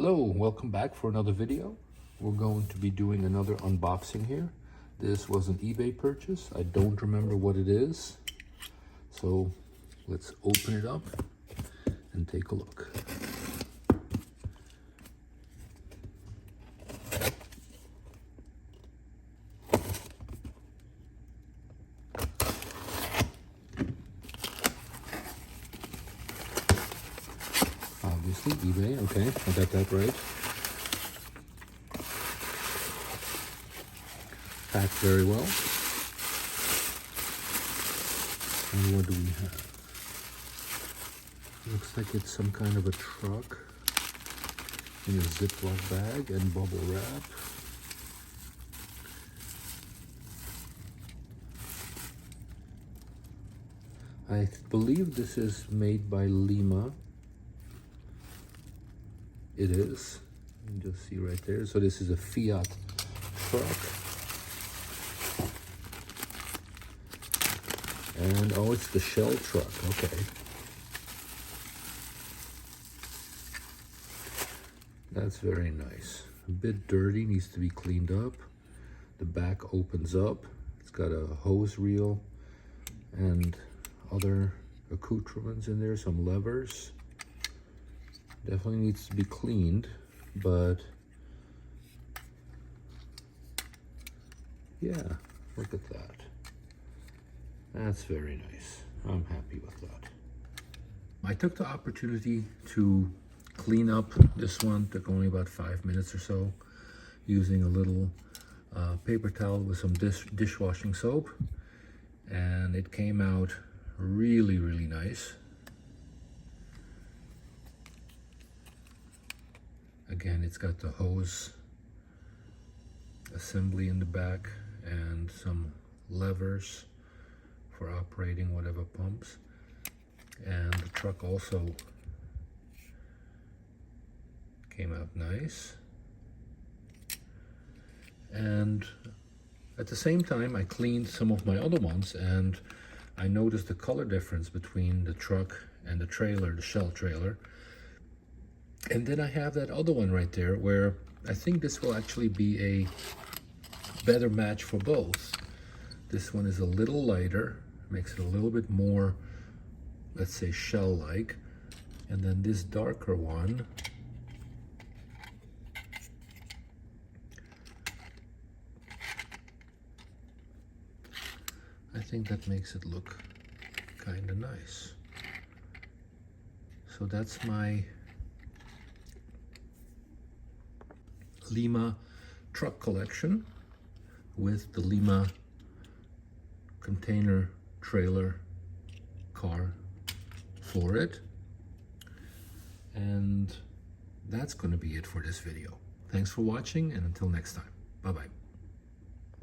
Hello, welcome back for another video. We're going to be doing another unboxing here. This was an eBay purchase. I don't remember what it is. So let's open it up and take a look. Obviously, eBay, okay, I got that right. Packed very well. And what do we have? Looks like it's some kind of a truck in a Ziploc bag and bubble wrap. I believe this is made by Lima. It is. You can just see right there. So this is a Fiat truck. And oh, it's the Shell truck. Okay. That's very nice. A bit dirty, needs to be cleaned up. The back opens up. It's got a hose reel and other accoutrements in there, some levers. Definitely needs to be cleaned, but yeah, look at that. That's very nice. I'm happy with that. I took the opportunity to clean up this one. Took only about 5 minutes or so, using a little paper towel with some dishwashing soap, and it came out really, really nice. Again, it's got the hose assembly in the back and some levers for operating whatever pumps. And the truck also came out nice. And at the same time, I cleaned some of my other ones, and I noticed the color difference between the truck and the trailer, the Shell trailer. And then I have that other one right there where I think this will actually be a better match for both. This one is a little lighter, makes it a little bit more, let's say, shell-like. And then this darker one I think that makes it look kind of nice. So that's my Lima truck collection with the Lima container trailer car for it. And that's going to be it for this video. Thanks for watching, and until next time, bye-bye.